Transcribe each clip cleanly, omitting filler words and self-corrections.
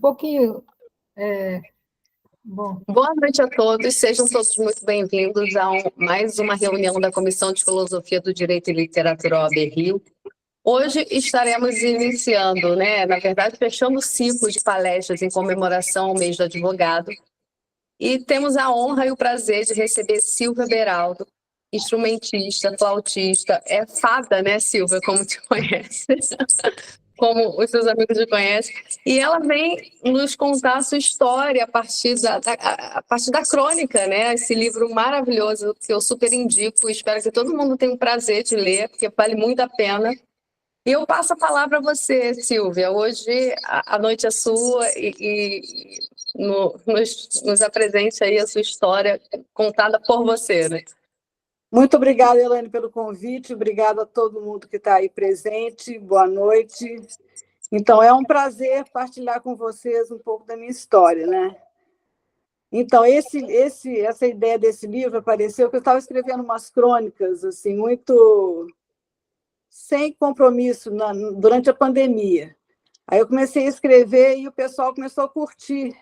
pouquinho. Bom, Boa noite a todos, sejam todos muito bem-vindos a mais uma reunião da Comissão de Filosofia do Direito e Literatura OAB Rio. Hoje estaremos iniciando, na verdade, fechando o ciclo de palestras em comemoração ao mês do advogado. E temos a honra e o prazer de receber Silvia Beraldo, instrumentista, flautista, fada, né, Silvia, como te conhece, como os seus amigos te conhecem. E ela vem nos contar a sua história a partir da crônica, né? Esse livro maravilhoso que eu super indico, espero que todo mundo tenha o prazer de ler, porque vale muito a pena. E eu passo a palavra a você, Silvia. Hoje a noite é sua e nos apresente aí a sua história contada por você, né? Muito obrigada, Elaine, pelo convite. Obrigada a todo mundo que está aí presente. Boa noite. Então, é um prazer partilhar com vocês um pouco da minha história, né? Então, essa ideia desse livro apareceu que eu estava escrevendo umas crônicas, assim, muito sem compromisso durante a pandemia. Aí eu comecei a escrever e o pessoal começou a curtir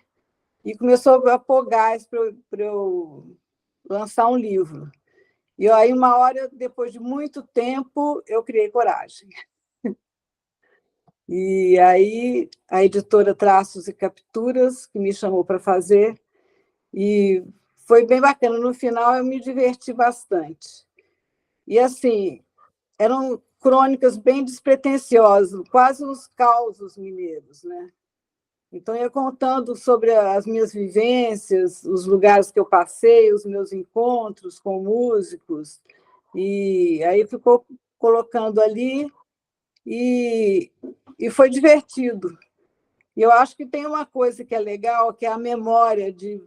e começou a apoiar para eu lançar um livro. E aí, uma hora, depois de muito tempo, eu criei coragem. E aí, a editora Traços e Capturas, que me chamou para fazer, e foi bem bacana. No final, eu me diverti bastante. E, assim, eram crônicas bem despretensiosas, quase os causos mineiros, né? Então, eu ia contando sobre as minhas vivências, os lugares que eu passei, os meus encontros com músicos, e aí ficou colocando ali, e foi divertido. E eu acho que tem uma coisa que é legal, que é a memória, que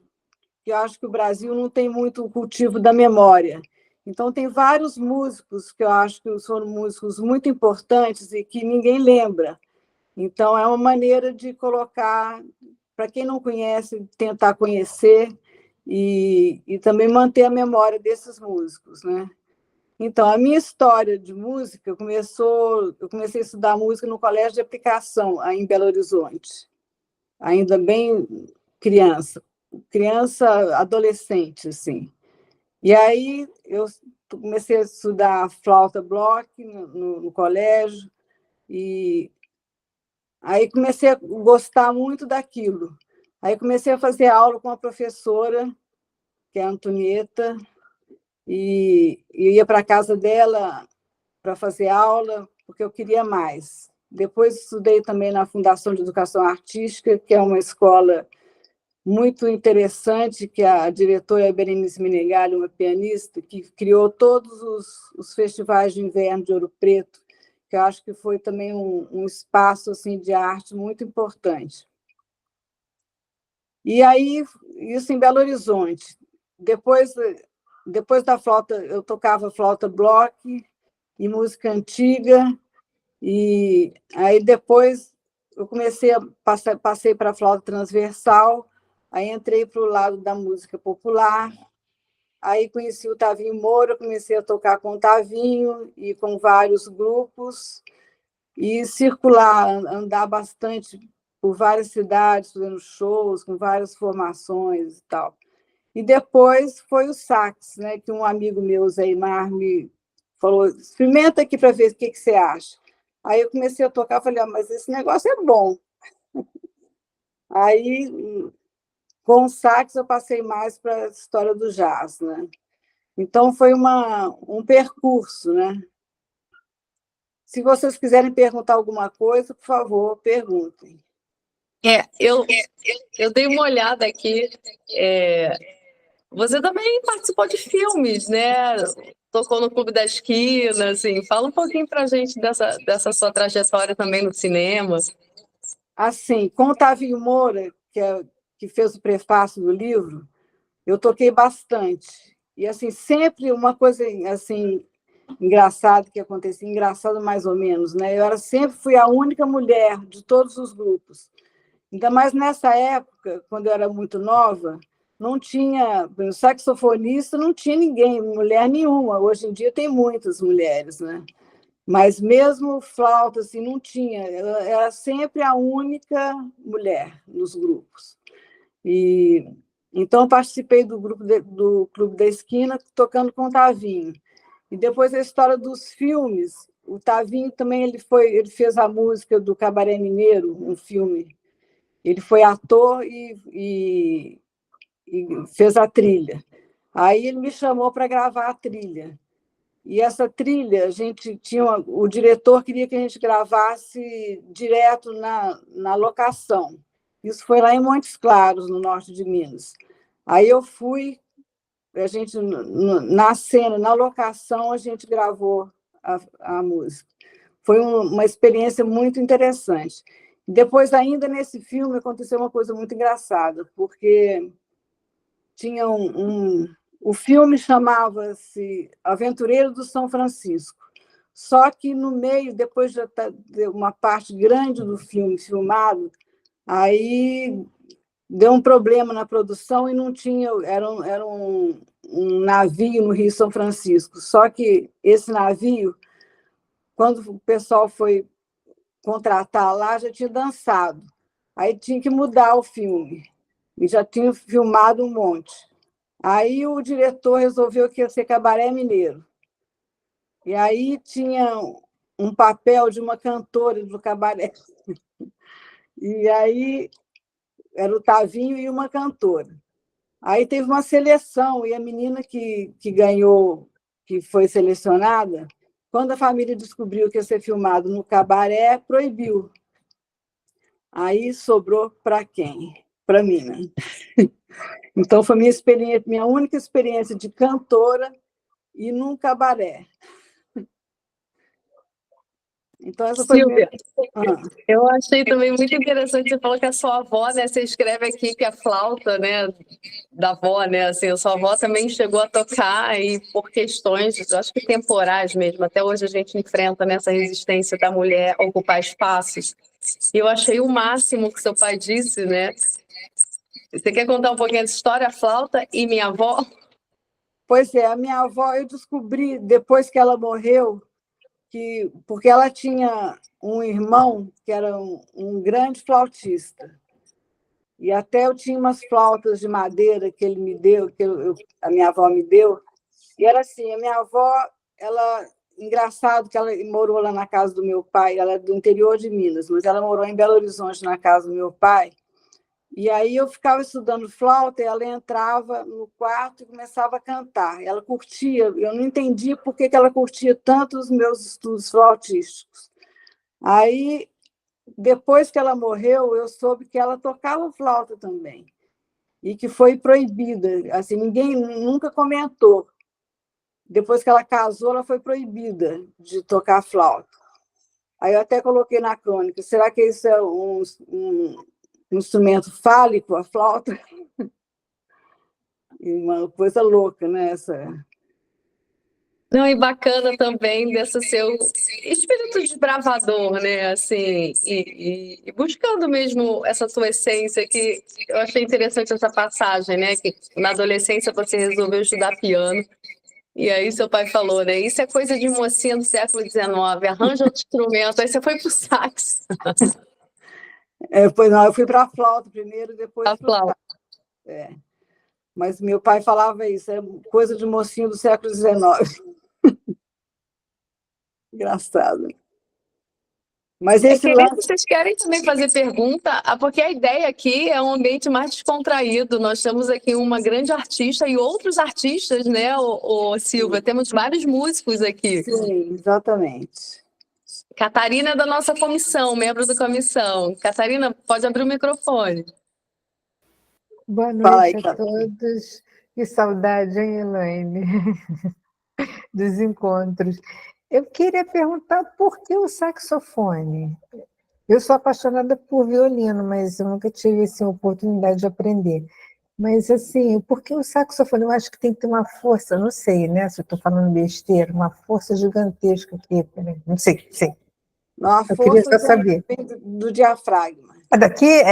eu acho que o Brasil não tem muito o cultivo da memória. Então, tem vários músicos que eu acho que foram músicos muito importantes e que ninguém lembra. Então, é uma maneira de colocar, para quem não conhece, tentar conhecer e também manter a memória desses músicos, né? Então, a minha história de música eu comecei a estudar música no Colégio de Aplicação, aí em Belo Horizonte, ainda bem criança, adolescente, assim. E aí eu comecei a estudar flauta block no colégio, e aí comecei a gostar muito daquilo. Aí comecei a fazer aula com uma professora, que é a Antonieta, e ia para a casa dela para fazer aula, porque eu queria mais. Depois estudei também na Fundação de Educação Artística, que é uma escola muito interessante, que a diretora é Berenice Menegali, uma pianista, que criou todos os festivais de inverno de Ouro Preto, que eu acho que foi também um espaço assim, de arte muito importante. E aí, isso em Belo Horizonte. Depois da flauta, eu tocava flauta block e música antiga, e aí depois eu passei para a flauta transversal, aí entrei para o lado da música popular, aí conheci o Tavinho Moura, comecei a tocar com o Tavinho e com vários grupos, e circular, andar bastante por várias cidades, fazendo shows, com várias formações e tal. E depois foi o sax, né, que um amigo meu, Zé Imar, me falou, experimenta aqui para ver o que você acha. Aí eu comecei a tocar, falei, mas esse negócio é bom. Aí, com o sax, eu passei mais para a história do jazz, né? Então, foi um percurso, né? Se vocês quiserem perguntar alguma coisa, por favor, perguntem. Eu dei uma olhada aqui. Você também participou de filmes, né? Tocou no Clube da Esquina, assim. Fala um pouquinho para a gente dessa sua trajetória também no cinema. Assim, com o Tavinho Moura, que fez o prefácio do livro, eu toquei bastante. E, assim, sempre uma coisa assim, engraçada que acontecia, engraçado mais ou menos, né? Eu sempre fui a única mulher de todos os grupos. Ainda mais nessa época, quando eu era muito nova, não tinha saxofonista, não tinha ninguém, mulher nenhuma. Hoje em dia tem muitas mulheres, né? Mas mesmo flauta, assim, não tinha. Ela era sempre a única mulher nos grupos. E então eu participei do grupo do Clube da Esquina, tocando com o Tavinho. E depois a história dos filmes. O Tavinho também ele fez a música do Cabaré Mineiro, um filme. Ele foi ator e fez a trilha. Aí ele me chamou para gravar a trilha. E essa trilha, a gente tinha o diretor queria que a gente gravasse direto na locação. Isso foi lá em Montes Claros, no norte de Minas. Aí eu fui, a gente na cena, na locação, a gente gravou a música. Foi uma experiência muito interessante. Depois, ainda nesse filme, aconteceu uma coisa muito engraçada, porque tinha o filme chamava-se Aventureiro do São Francisco. Só que no meio, depois de uma parte grande do filme filmado, aí deu um problema na produção e não tinha, era um navio no Rio São Francisco. Só que esse navio, quando o pessoal foi contratar lá, já tinha dançado. Aí tinha que mudar o filme. E já tinha filmado um monte. Aí o diretor resolveu que ia ser Cabaré Mineiro. E aí tinha um papel de uma cantora do cabaré. E aí era o Tavinho e uma cantora. Aí teve uma seleção, e a menina que ganhou, que foi selecionada, quando a família descobriu que ia ser filmado no cabaré, proibiu. Aí sobrou para quem? Para mim, né? Então, foi minha única experiência de cantora e num cabaré. Então, essa foi a Silvia, minha... eu achei também muito interessante, você falou que a sua avó, né, você escreve aqui que a flauta, né, da avó, né, assim, a sua avó também chegou a tocar e por questões, eu acho que temporais mesmo, até hoje a gente enfrenta nessa resistência da mulher ocupar espaços. E eu achei o máximo que seu pai disse, né? Você quer contar um pouquinho dessa história, a flauta e minha avó? Pois é, a minha avó, eu descobri depois que ela morreu, porque ela tinha um irmão que era um grande flautista. E até eu tinha umas flautas de madeira que ele me deu, a minha avó me deu. E era assim, a minha avó, engraçado que ela morou lá na casa do meu pai, ela é do interior de Minas, mas ela morou em Belo Horizonte na casa do meu pai. E aí eu ficava estudando flauta e ela entrava no quarto e começava a cantar. Ela curtia, eu não entendia por que ela curtia tanto os meus estudos flautísticos. Aí, depois que ela morreu, eu soube que ela tocava flauta também e que foi proibida. Assim, ninguém nunca comentou. Depois que ela casou, ela foi proibida de tocar flauta. Aí eu até coloquei na crônica, será que isso é um instrumento fálico, a flauta? E uma coisa louca, né? Não, e bacana também desse seu espírito desbravador, né? Assim, e buscando mesmo essa sua essência, que eu achei interessante essa passagem, né? Que na adolescência você resolveu estudar piano. E aí seu pai falou, né? Isso é coisa de mocinha do século XIX, arranja outro instrumento. Aí você foi pro sax. Pois não, eu fui para a flauta primeiro, depois A para o flauta. sax. Mas meu pai falava isso, é coisa de mocinho do século XIX. Engraçado. Mas É esse querer, lance... vocês querem também fazer pergunta, porque a ideia aqui é um ambiente mais descontraído. Nós temos aqui uma grande artista e outros artistas, né, Silvia? Temos vários músicos aqui. Sim, exatamente. Catarina é da nossa comissão, membro da comissão. Catarina, pode abrir o microfone. Boa Fala aí, noite a Catarina. todos. Que saudade, hein, Elaine? Dos encontros. Eu queria perguntar por que o saxofone? Eu sou apaixonada por violino, mas eu nunca tive assim, oportunidade de aprender. Mas, assim, por que o saxofone? Eu acho que tem que ter uma força, não sei, né? Se eu estou falando besteira, uma força gigantesca aqui. Não sei, sim. Não, a Eu queria força só saber. vem do diafragma. É daqui?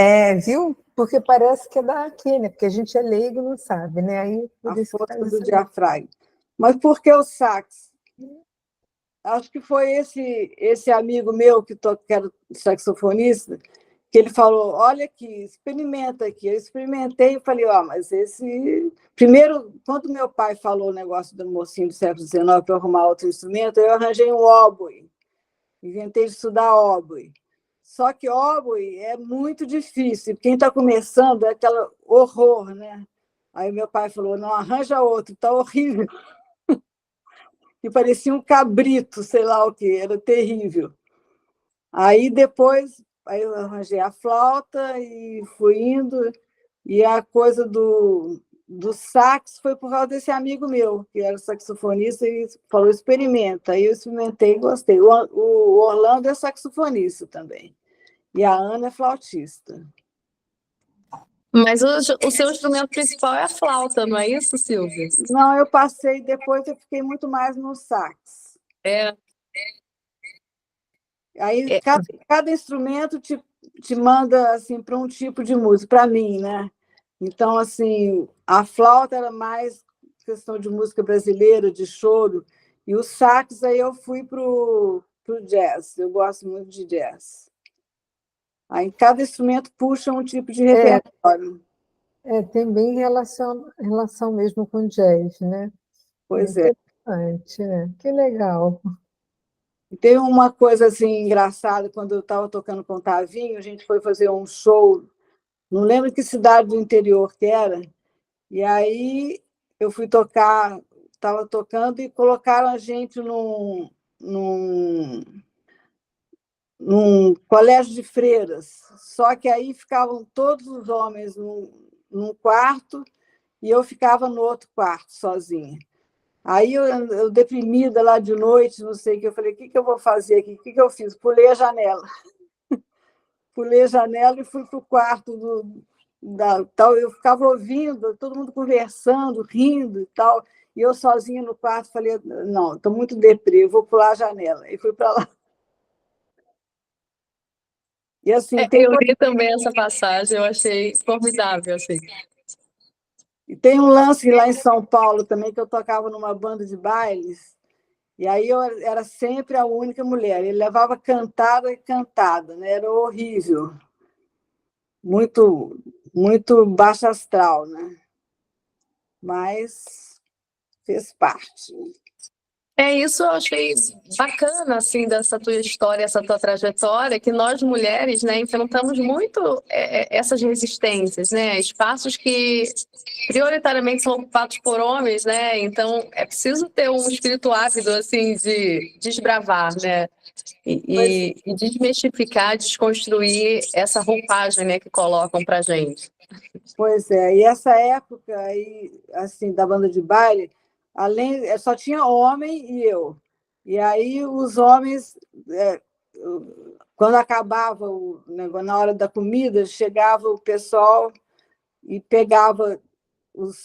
Viu? Porque parece que é daqui, né? Porque a gente é leigo, não sabe, né? Aí, por A isso que força tá do isso. diafragma. Mas por que o sax? acho que foi esse amigo meu que era saxofonista, que ele falou, olha aqui, experimenta aqui. Eu experimentei e falei, mas esse... Primeiro, quando meu pai falou o negócio do mocinho do século XIX para arrumar outro instrumento, eu arranjei um óboe, inventei de estudar óboe. Só que óboe é muito difícil, quem está começando é aquele horror, né? Aí meu pai falou, não, arranja outro, está horrível. Que parecia um cabrito, sei lá o que, era terrível. Aí depois eu arranjei a flauta e fui indo, e a coisa do sax foi por causa desse amigo meu, que era saxofonista, e falou, experimenta. Aí eu experimentei e gostei. O Orlando é saxofonista também, e a Ana é flautista. Mas o seu instrumento principal é a flauta, não é isso, Silvia? Não, eu passei, depois eu fiquei muito mais no sax. Aí cada instrumento te manda assim para um tipo de música, para mim, né? Então, assim, a flauta era mais questão de música brasileira, de choro, e o sax aí eu fui pro jazz. Eu gosto muito de jazz. Aí cada instrumento puxa um tipo de repertório. Tem bem relação mesmo com jazz, né? Pois é. Interessante, né? Que legal. Tem uma coisa assim engraçada, quando eu estava tocando com o Tavinho, a gente foi fazer um show, não lembro que cidade do interior que era, e aí eu fui tocar, estava tocando e colocaram a gente num colégio de freiras, só que aí ficavam todos os homens num quarto e eu ficava no outro quarto, sozinha. Aí eu deprimida lá de noite, não sei o que, eu falei, o que eu vou fazer aqui? O que eu fiz? Pulei a janela. Pulei a janela e fui para o quarto tal. Eu ficava ouvindo, todo mundo conversando, rindo e tal, e eu sozinha no quarto falei, não, estou muito deprê, vou pular a janela. E fui para lá. E assim, eu li também essa passagem, eu achei formidável, assim. E tem um lance lá em São Paulo também, que eu tocava numa banda de bailes, e aí eu era sempre a única mulher. Ele levava cantada e cantada, né? Era horrível. Muito, muito baixo astral, né? Mas fez parte. Isso eu achei bacana, assim, dessa tua história, essa tua trajetória, que nós mulheres, né, enfrentamos muito essas resistências, né, espaços que prioritariamente são ocupados por homens, né, então é preciso ter um espírito ávido, assim, de desbravar, né, e desmistificar, desconstruir essa roupagem, né, que colocam pra gente. Pois é, e essa época aí, assim, da banda de baile, só tinha homem e eu. E aí os homens, quando acabava o negócio, na hora da comida, chegava o pessoal e pegava os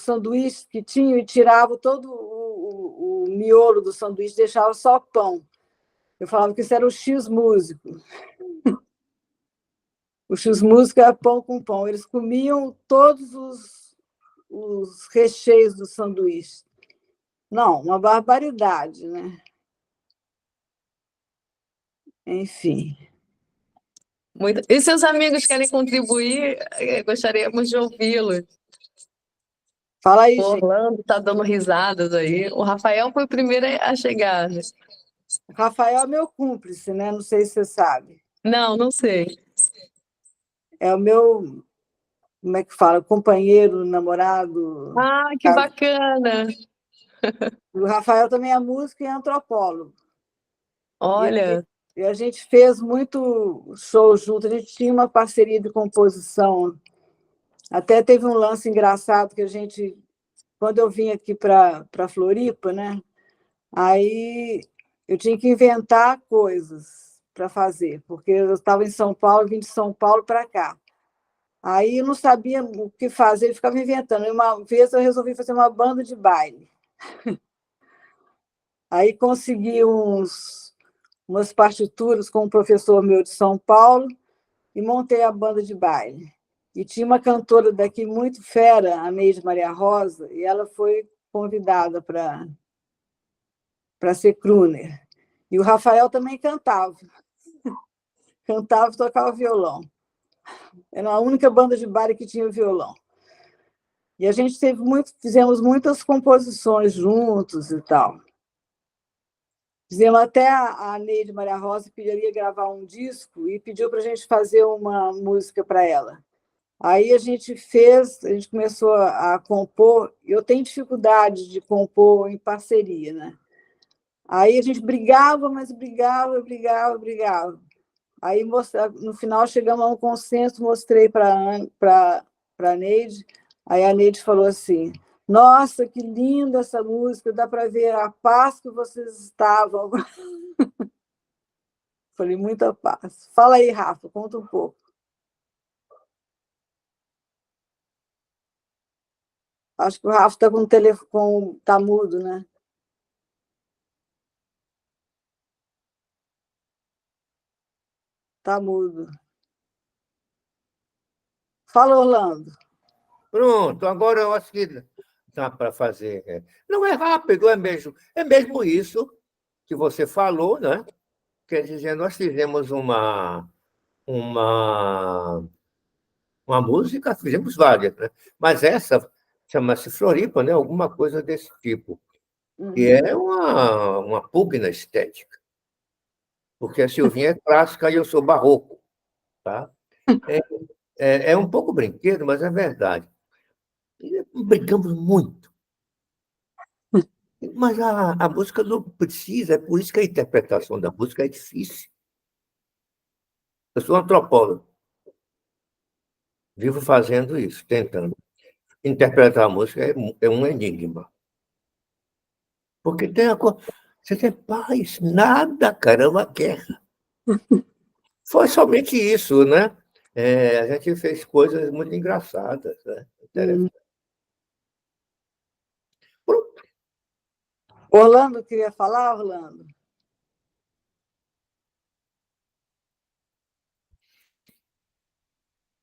sanduíches que tinham e tirava todo o miolo do sanduíche, deixava só pão. Eu falava que isso era o X-músico. O X-músico era pão com pão. Eles comiam todos os recheios do sanduíche. Não, uma barbaridade, né? Enfim. Muito. E seus amigos querem contribuir? Gostaríamos de ouvi-los. Fala aí, O gente. Orlando está dando risadas aí. O Rafael foi o primeiro a chegar, né? O Rafael é meu cúmplice, né? Não sei se você sabe. Não sei. É o meu, como é que fala? Companheiro, namorado. Ah, que bacana! O Rafael também é músico e antropólogo. Olha. E a gente fez muito show junto, a gente tinha uma parceria de composição. Até teve um lance engraçado que a gente, quando eu vim aqui para Floripa, né? Aí eu tinha que inventar coisas para fazer, porque eu estava em São Paulo, vim de São Paulo para cá. Aí eu não sabia o que fazer, eu ficava inventando. E uma vez eu resolvi fazer uma banda de baile. Aí consegui umas partituras com um professor meu de São Paulo e montei a banda de baile. E tinha uma cantora daqui muito fera, a Neide Maria Rosa, e ela foi convidada para ser crooner. E o Rafael também cantava. Cantava e tocava violão. Era a única banda de baile que tinha violão. E a gente fizemos muitas composições juntos e tal. Fizemos até a Neide Maria Rosa queria gravar um disco e pediu para a gente fazer uma música para ela. Aí a gente começou a compor. Eu tenho dificuldade de compor em parceria, né? Aí a gente brigava, mas brigava. Aí, no final, chegamos a um consenso, mostrei para a Neide. Aí a Neide falou assim: nossa, que linda essa música, dá para ver a paz que vocês estavam. Falei, muita paz. Fala aí, Rafa, conta um pouco. Acho que o Rafa está com o telefone, está mudo, né? Está mudo. Fala, Orlando. Pronto, agora eu acho que dá para fazer. Não é rápido, é mesmo isso que você falou, né? Quer dizer, nós fizemos uma, uma música, fizemos várias, né? Mas essa chama-se Floripa, né? Alguma coisa desse tipo. E é uma pugna estética, porque a Silvinha é clássica e eu sou barroco, tá? É um pouco brinquedo, mas é verdade. E brincamos muito. Mas a música não precisa, é por isso que a interpretação da música é difícil. Eu sou antropólogo, vivo fazendo isso, tentando. Interpretar a música é um enigma. Porque você tem paz, nada, caramba, guerra. Foi somente isso, né? A gente fez coisas muito engraçadas, né? Interessante. Pronto. Orlando queria falar, Orlando?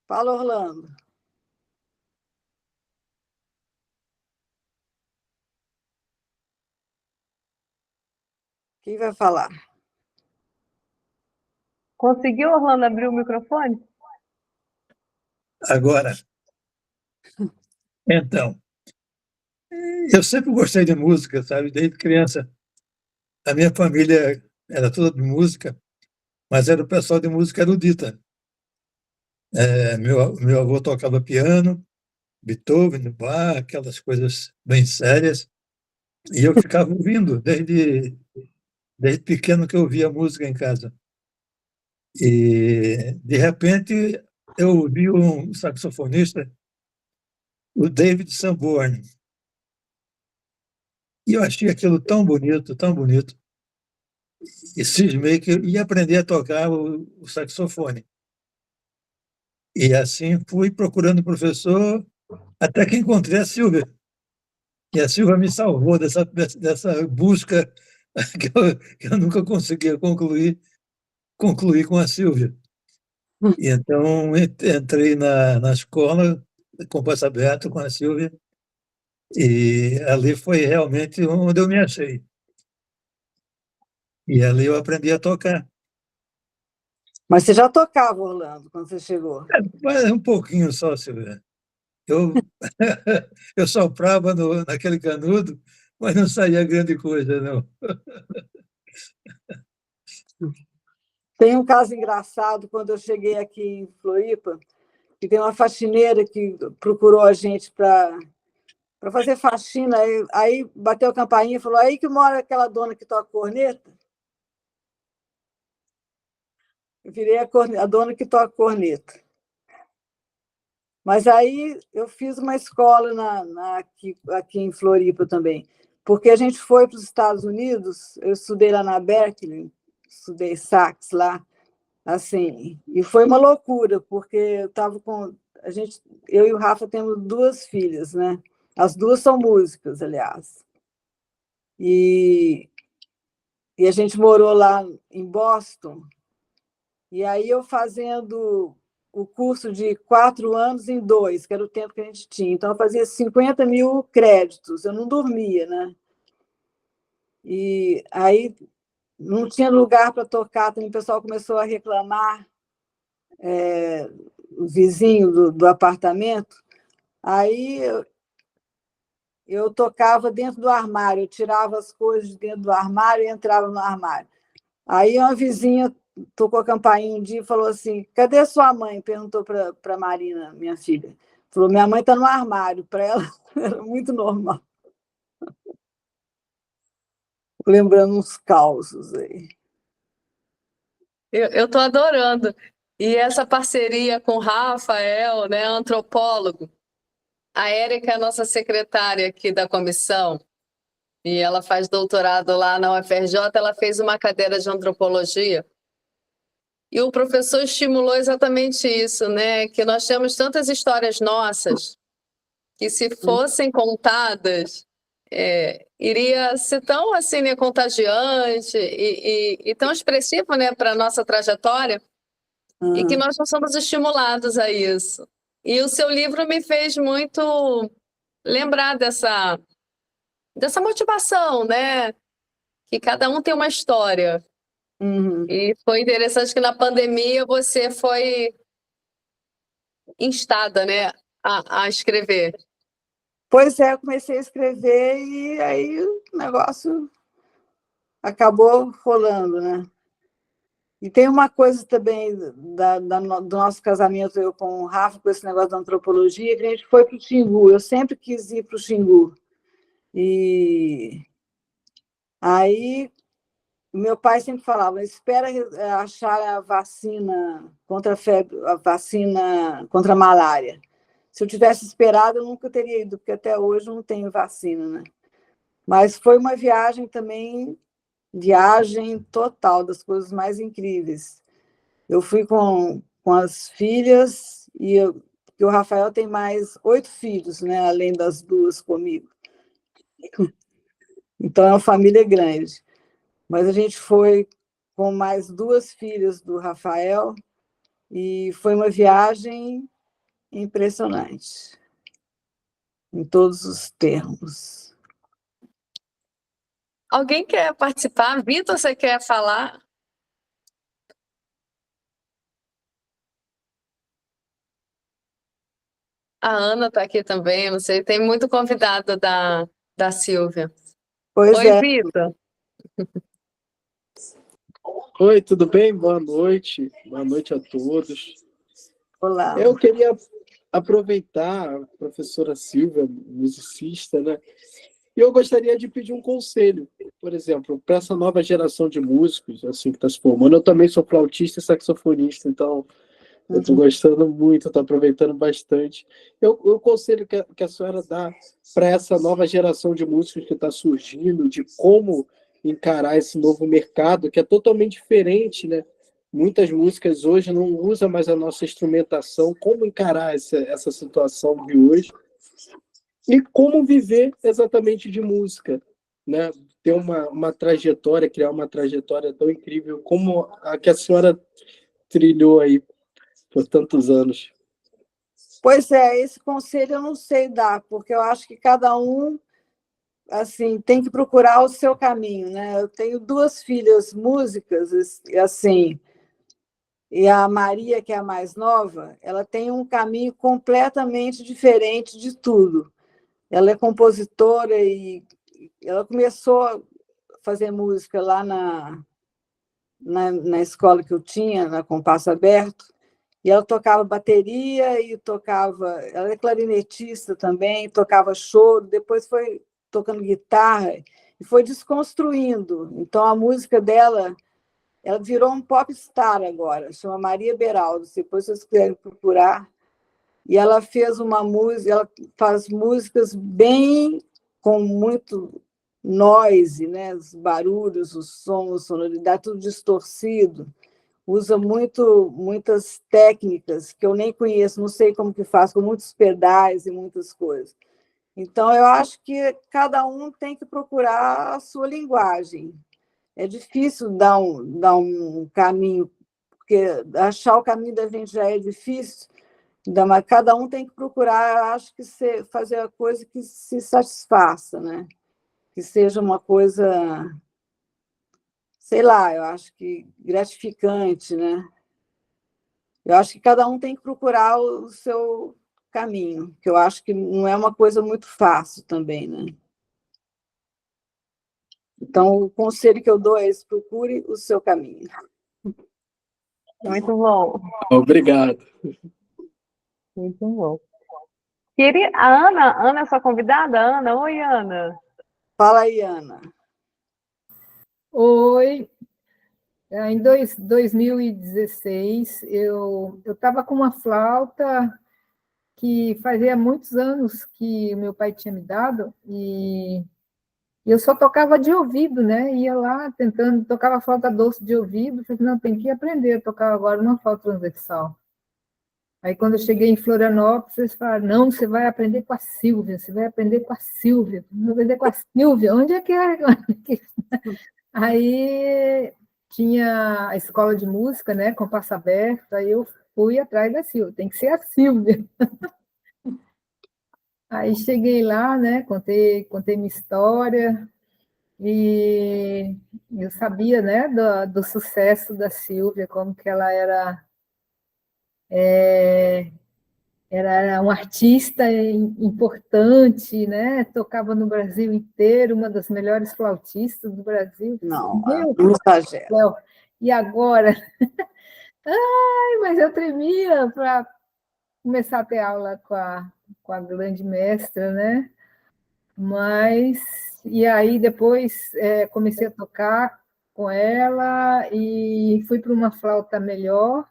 Fala, Orlando. Quem vai falar? Conseguiu, Orlando, abrir o microfone? Agora, então, eu sempre gostei de música, sabe? Desde criança. A minha família era toda de música, mas era o pessoal de música erudita. Meu avô tocava piano, Beethoven, Bach, aquelas coisas bem sérias, e eu ficava ouvindo desde pequeno que eu ouvia música em casa. E, de repente, eu ouvi um saxofonista, o David Sanborn, e eu achei aquilo tão bonito, e cismei que eu ia aprender a tocar o saxofone. E assim fui procurando professor, até que encontrei a Silvia. E a Silvia me salvou dessa busca que eu nunca conseguia concluir com a Silvia. E então entrei na escola, compasso aberto com a Silvia, e ali foi realmente onde eu me achei. E ali eu aprendi a tocar. Mas você já tocava, Orlando, quando você chegou? Mas um pouquinho só, Silvia. Eu, eu soprava naquele canudo, mas não saía grande coisa, não. Tem um caso engraçado, quando eu cheguei aqui em Floripa, que tem uma faxineira que procurou a gente para fazer faxina, aí bateu a campainha e falou: aí que mora aquela dona que toca corneta? Eu virei a dona que toca corneta. Mas aí eu fiz uma escola aqui em Floripa também, porque a gente foi para os Estados Unidos, eu estudei lá na Berkeley, estudei sax lá, assim, e foi uma loucura, porque eu estava eu e o Rafa temos duas filhas, né? As duas são músicas, aliás. E a gente morou lá em Boston, e aí eu fazendo o curso de 4 anos em 2, que era o tempo que a gente tinha. Então, eu fazia 50 mil créditos, eu não dormia, né? E aí não tinha lugar para tocar, também o pessoal começou a reclamar, o vizinho do apartamento. Aí eu tocava dentro do armário, eu tirava as coisas de dentro do armário e entrava no armário. Aí uma vizinha tocou a campainha um dia e falou assim: cadê sua mãe? Perguntou para a Marina, minha filha. Falou: minha mãe está no armário. Para ela era muito normal. Lembrando uns causos aí. Eu estou adorando. E essa parceria com o Rafael, né, antropólogo, a Érica é a nossa secretária aqui da comissão, e ela faz doutorado lá na UFRJ, ela fez uma cadeira de antropologia. E o professor estimulou exatamente isso, né? Que nós temos tantas histórias nossas que, se fossem contadas, iria ser tão assim, né, contagiante e tão expressivo, né, para a nossa trajetória, e que nós não somos estimulados a isso. E o seu livro me fez muito lembrar dessa motivação, né? Que cada um tem uma história. E foi interessante que na pandemia você foi instada, né, a escrever. Pois é, eu comecei a escrever e aí o negócio acabou rolando, né? E tem uma coisa também do nosso casamento, eu com o Rafa, com esse negócio da antropologia, que a gente foi para o Xingu. Eu sempre quis ir para o Xingu. E aí meu pai sempre falava: espera achar a vacina contra a febre, a vacina contra a malária. Se eu tivesse esperado, eu nunca teria ido, porque até hoje não tenho vacina, né? Mas foi uma viagem também, viagem total, das coisas mais incríveis. Eu fui com as filhas, e o Rafael tem mais 8 filhos, né, além das 2 comigo. Então, é uma família grande. Mas a gente foi com mais 2 filhas do Rafael, e foi uma viagem impressionante, em todos os termos. Alguém quer participar? Vitor, você quer falar? A Ana está aqui também, não sei, tem muito convidado da Silvia. Pois Oi, é. Vitor. Oi, tudo bem? Boa noite. Boa noite a todos. Olá. Eu queria aproveitar a professora Silvia, musicista, né? E eu gostaria de pedir um conselho, por exemplo, para essa nova geração de músicos, assim, que está se formando. Eu também sou flautista e saxofonista, então eu estou gostando muito, estou aproveitando bastante. O conselho que a senhora dá para essa nova geração de músicos que está surgindo, de como encarar esse novo mercado, que é totalmente diferente, né? Muitas músicas hoje não usam mais a nossa instrumentação, como encarar essa situação de hoje e como viver exatamente de música, né? Ter uma trajetória, criar uma trajetória tão incrível como a que a senhora trilhou aí por tantos anos. Pois é, esse conselho eu não sei dar, porque eu acho que cada um assim tem que procurar o seu caminho, né? Eu tenho 2 filhas músicas, assim, e a Maria, que é a mais nova, ela tem um caminho completamente diferente de tudo. Ela é compositora e ela começou a fazer música lá na escola que eu tinha, na Compasso Aberto, e ela tocava bateria e tocava... Ela é clarinetista também, tocava choro, depois foi tocando guitarra e foi desconstruindo. Então, a música dela, ela virou um popstar agora, chama Maria Beraldo, depois vocês quiserem procurar. E ela fez uma música, ela faz músicas bem com muito noise, né? Os barulhos, os sons, sonoridade, tudo distorcido. Usa muitas técnicas que eu nem conheço, não sei como que faz, com muitos pedais e muitas coisas. Então, eu acho que cada um tem que procurar a sua linguagem. É difícil dar um caminho, porque achar o caminho da gente já é difícil, mas cada um tem que procurar, acho que fazer a coisa que se satisfaça, né? Que seja uma coisa sei lá, eu acho que gratificante, né? Eu acho que cada um tem que procurar o seu caminho, que eu acho que não é uma coisa muito fácil também, né? Então, o conselho que eu dou é esse: procure o seu caminho. Muito bom, Obrigado. muito bom. Queria, a Ana é sua convidada? Ana, oi, Ana. Fala aí, Ana. Oi, em 2016, eu estava com uma flauta que fazia muitos anos que o meu pai tinha me dado, e eu só tocava de ouvido, né? Ia lá tentando, tocava flauta doce de ouvido, falei, não, tem que aprender a tocar agora uma flauta transversal. Aí, quando eu cheguei em Florianópolis, eles falaram, não, você vai aprender com a Silvia, você vai aprender com a Silvia, vai aprender com a Silvia, onde é que é? Aí tinha a escola de música, né, com passo aberto, aí eu fui atrás da Silvia, tem que ser a Silvia. Aí cheguei lá, né, contei minha história, e eu sabia, né, do sucesso da Silvia, como que ela era uma artista importante, né, tocava no Brasil inteiro, uma das melhores flautistas do Brasil. Não, Meu não Deus do exagera. céu! E agora? Mas eu tremia para começar a ter aula com a grande mestra, né? Mas, e aí depois comecei a tocar com ela e fui para uma flauta melhor,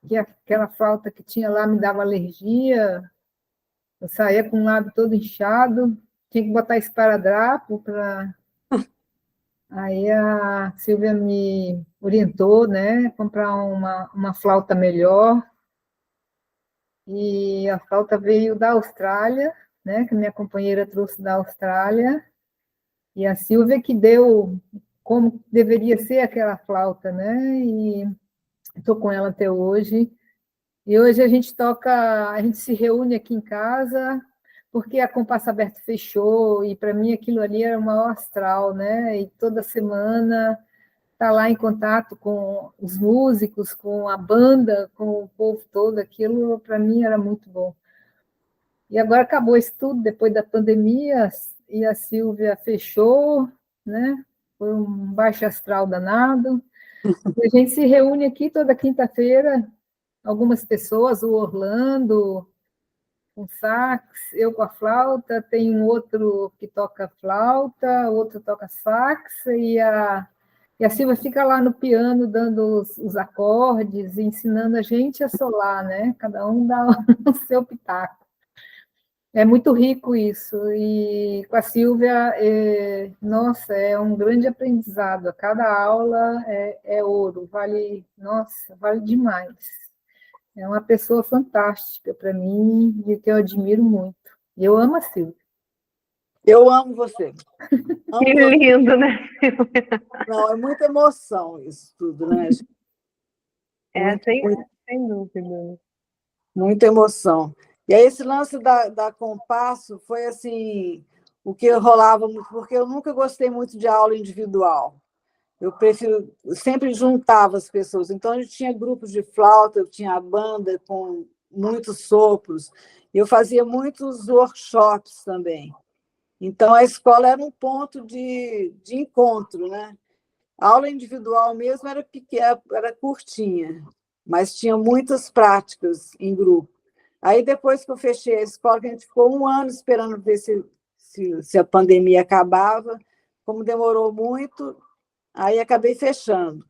que aquela flauta que tinha lá me dava alergia, eu saía com o lábio todo inchado, tinha que botar esparadrapo para... Aí a Silvia me orientou, né, comprar uma flauta melhor, e a flauta veio da Austrália, né, que minha companheira trouxe da Austrália, e a Silvia que deu como deveria ser aquela flauta, né, e estou com ela até hoje. E hoje a gente toca, a gente se reúne aqui em casa, porque a Compasso Aberto fechou, e para mim aquilo ali era o maior astral, né, e toda semana estar lá em contato com os músicos, com a banda, com o povo todo, aquilo para mim era muito bom. E agora acabou isso tudo, depois da pandemia, e a Silvia fechou, né? Foi um baixo astral danado. E a gente se reúne aqui toda quinta-feira, algumas pessoas, o Orlando com sax, eu com a flauta, tem um outro que toca flauta, outro toca sax, e a Silvia fica lá no piano dando os acordes, ensinando a gente a solar, né? Cada um dá o seu pitaco. É muito rico isso, e com a Silvia, nossa, é um grande aprendizado. A cada aula é ouro, vale, nossa, vale demais. É uma pessoa fantástica para mim, de que eu admiro muito. E eu amo a Silvia. Eu amo você. Amo Que você. lindo, né? Não, é muita emoção isso tudo, né, gente? Muito, muito, Sem dúvida. muita emoção. E aí esse lance da Compasso foi assim, o que rolava muito, porque eu nunca gostei muito de aula individual. Eu prefiro, sempre juntava as pessoas. Então, a gente tinha grupos de flauta, eu tinha a banda com muitos sopros, eu fazia muitos workshops também. Então, a escola era um ponto de encontro, né? A aula individual mesmo era pequena, era curtinha, mas tinha muitas práticas em grupo. Aí, depois que eu fechei a escola, a gente ficou um ano esperando ver se a pandemia acabava. Como demorou muito, aí acabei fechando.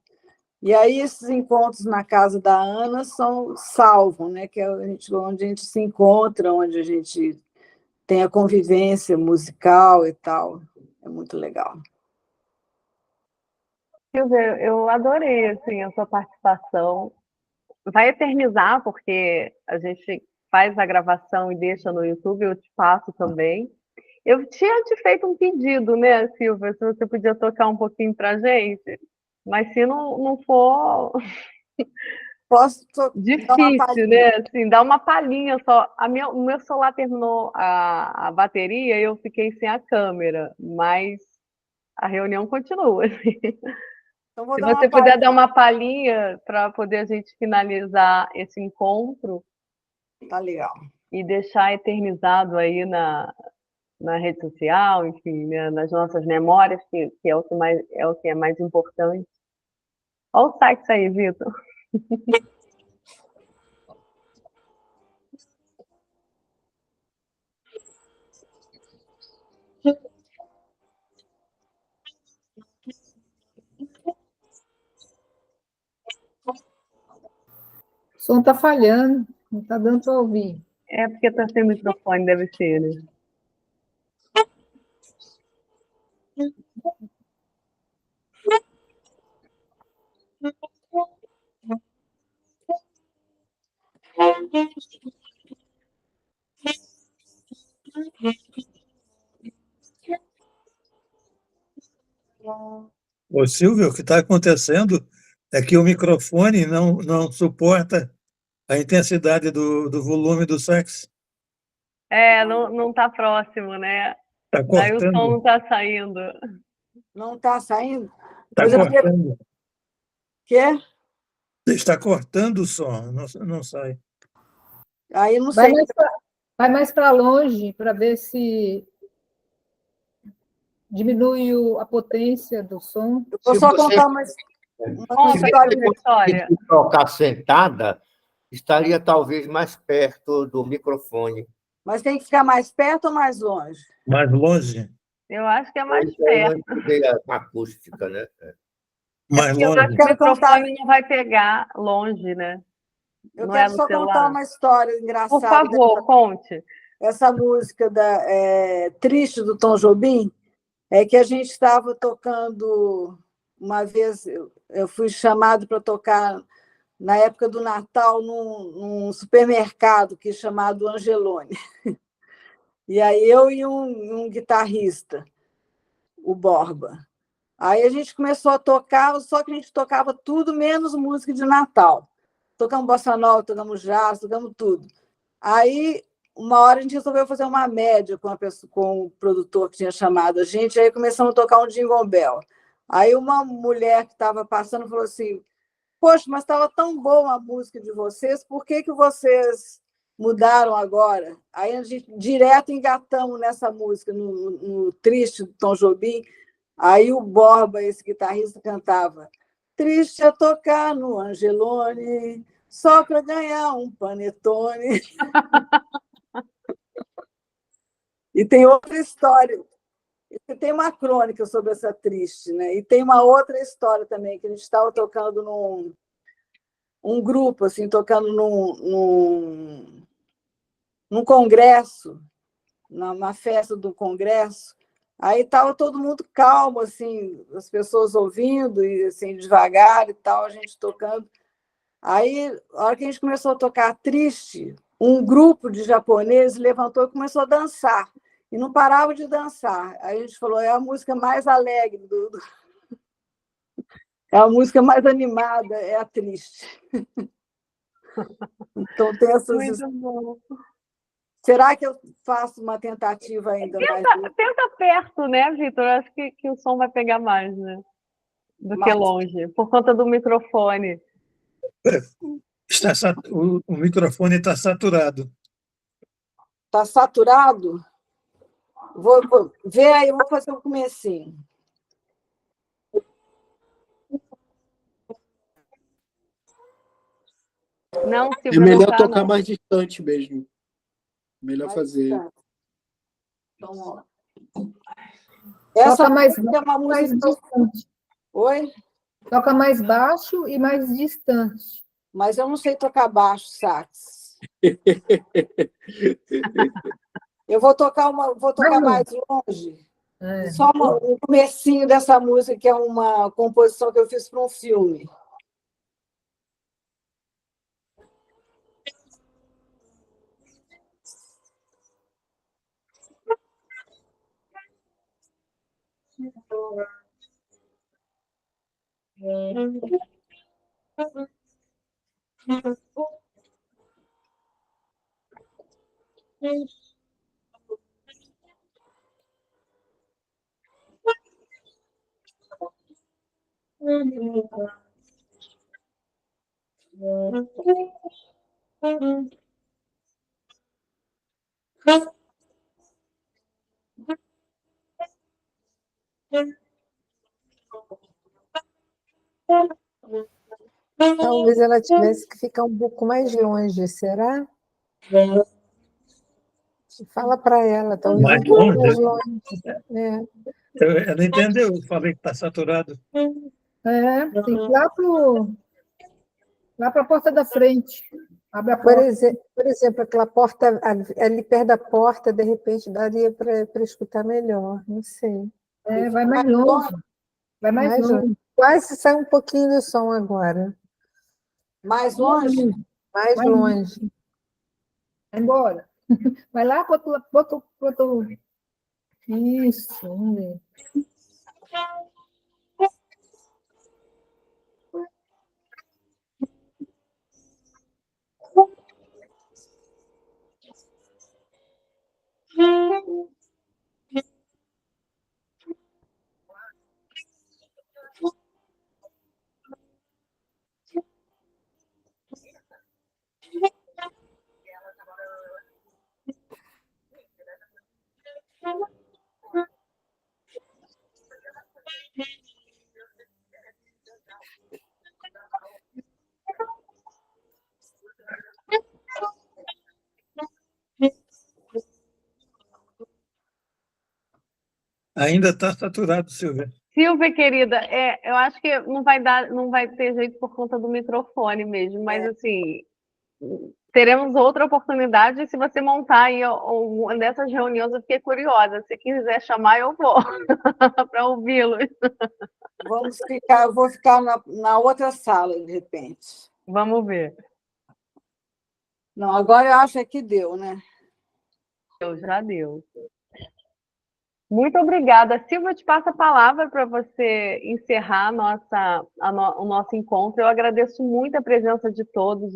E aí esses encontros na casa da Ana são salvos, né? Que é onde a gente se encontra, onde a gente tem a convivência musical e tal. É muito legal. Silvia, eu adorei assim, a sua participação. Vai eternizar, porque a gente faz a gravação e deixa no YouTube, eu te faço também. Eu tinha te feito um pedido, né, Silvia, se você podia tocar um pouquinho pra gente, mas se não for Posso dar uma difícil, palhinha? né, assim, dá uma palhinha só. O meu celular terminou a bateria e eu fiquei sem a câmera, mas a reunião continua. Assim. Então, vou Se dar uma você puder palhinha. dar uma palhinha para poder a gente finalizar esse encontro Tá legal. e deixar eternizado aí na rede social, enfim, né, nas nossas memórias, que é o que mais, é o que é mais importante. Olha o sax aí, Vitor. O som está falhando, não está dando para ouvir. É porque está sem microfone, deve ser, né? Ô, Silvio, o que está acontecendo é que o microfone não suporta a intensidade do volume do sax. É, não está próximo, né? Está Aí o som não cortando, está saindo. Não está saindo? está Pois eu queria... cortando, Quê? está cortando o som, não sai. Aí não Vai sei. mais para longe para ver se diminui a potência do som. Eu vou Se só você, contar uma Conta história. essa história. se tocar sentada, estaria talvez mais perto do microfone. Mas tem que ficar mais perto ou mais longe? Mais longe, Eu acho que é mais Isso eu não perto. estudei a acústica, né? mais Eu acho longe. que o Quero contar, microfone não vai pegar longe, né? eu Não é quero no só contar celular. uma história Por engraçada. favor, conte. Essa música Triste do Tom Jobim é que a gente estava tocando uma vez, eu fui chamado para tocar na época do Natal num supermercado que é chamado Angelone. E aí eu e um guitarrista, o Borba. Aí a gente começou a tocar, só que a gente tocava tudo menos música de Natal. Tocamos bossa nova, tocamos jazz, tocamos tudo. Aí, uma hora, a gente resolveu fazer uma média com o produtor que tinha chamado a gente, aí começamos a tocar um Jingle Bell. Aí uma mulher que estava passando falou assim, poxa, mas estava tão boa a música de vocês, por que vocês mudaram agora? Aí a gente direto engatamos nessa música, no Triste do Tom Jobim. Aí o Borba, esse guitarrista, cantava Triste é tocar no Angelone, só para ganhar um panetone. E tem outra história. Tem uma crônica sobre essa Triste, né? E tem uma outra história também, que a gente estava tocando um grupo, assim, tocando num congresso, numa festa do congresso. Aí estava todo mundo calmo, assim, as pessoas ouvindo, e assim, devagar e tal, a gente tocando. Aí, a hora que a gente começou a tocar Triste, um grupo de japoneses levantou e começou a dançar. E não parava de dançar. Aí a gente falou, é a música mais alegre, é a música mais animada, é a Triste. Então, tem essas... Muito bom. Será que eu faço uma tentativa ainda mais... Tenta perto, né, Vitor? Acho que o som vai pegar mais, né? Do que longe, por conta do microfone. O microfone está saturado. Está saturado? Vou ver aí, vou fazer um comecinho. Não, É Silvia, não melhor tá, tocar não. mais distante mesmo. Melhor fazer. Então, ó. Essa Toca mais música é uma mais música... distante. Oi? Toca mais baixo e mais distante. Mas eu não sei tocar baixo, sax. Eu vou tocar mais longe. É. Só um comecinho dessa música, que é uma composição que eu fiz para um filme. Talvez ela tivesse que ficar um pouco mais longe, será? Fala para ela, talvez Mais um pouco longe? mais longe. É. Ela entendeu, eu falei que está saturado. É, tem que ir lá para a porta da frente. Abre a Por porta. exemplo, aquela porta ali perto da porta, de repente daria para escutar melhor, não sei. É, vai mais longe. Vai mais longe. Quase sai um pouquinho do som agora. Mais longe? Mais Vai longe. Vai embora. Vai lá para outro. Isso, vamos ver. Ainda está saturado, Silvia. Silvia, querida, eu acho que não vai ter jeito por conta do microfone mesmo, mas assim, teremos outra oportunidade se você montar aí uma dessas reuniões. Eu fiquei curiosa. Se quiser chamar, eu vou para ouvi-los. Eu vou ficar na outra sala, de repente. Vamos ver. Não, agora eu acho que deu, né? Já deu. Muito obrigada. Silvia, eu te passo a palavra para você encerrar o nosso encontro. Eu agradeço muito a presença de todos,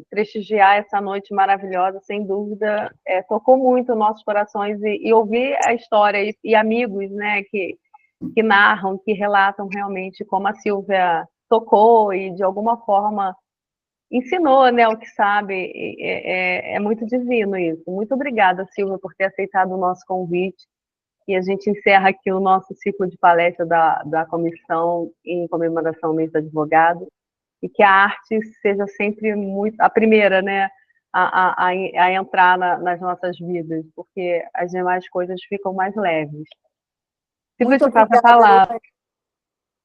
prestigiar essa noite maravilhosa, sem dúvida, tocou muito nossos corações e ouvir a história e amigos, né, que narram, que relatam realmente como a Silvia tocou e, de alguma forma, ensinou, né, o que sabe. É muito divino isso. Muito obrigada, Silvia, por ter aceitado o nosso convite. E a gente encerra aqui o nosso ciclo de palestra da comissão em comemoração ao mês do advogado, e que a arte seja sempre a primeira, né, a entrar nas nossas vidas, porque as demais coisas ficam mais leves. Silvia, te passo a palavra.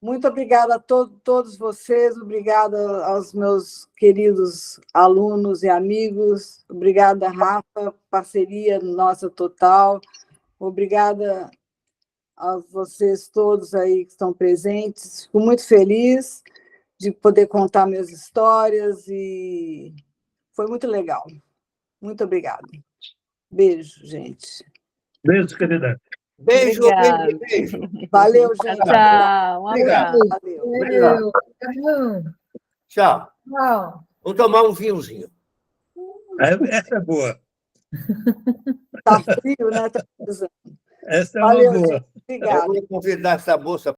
Muito obrigada a todos vocês, obrigada aos meus queridos alunos e amigos, obrigada, Rafa, parceria nossa total. Obrigada a vocês todos aí que estão presentes. Fico muito feliz de poder contar minhas histórias e foi muito legal. Muito obrigada. Beijo, gente. Beijo, querida. Beijo, Obrigada. beijo. Valeu, gente. Tchau. Um abraço. Valeu. Tchau. Tchau. Vamos tomar um vinhozinho. Essa é boa. Tá frio, né? Tá precisando. Essa é uma Valeu, boa. gente. Obrigada. Eu vou convidar essa moça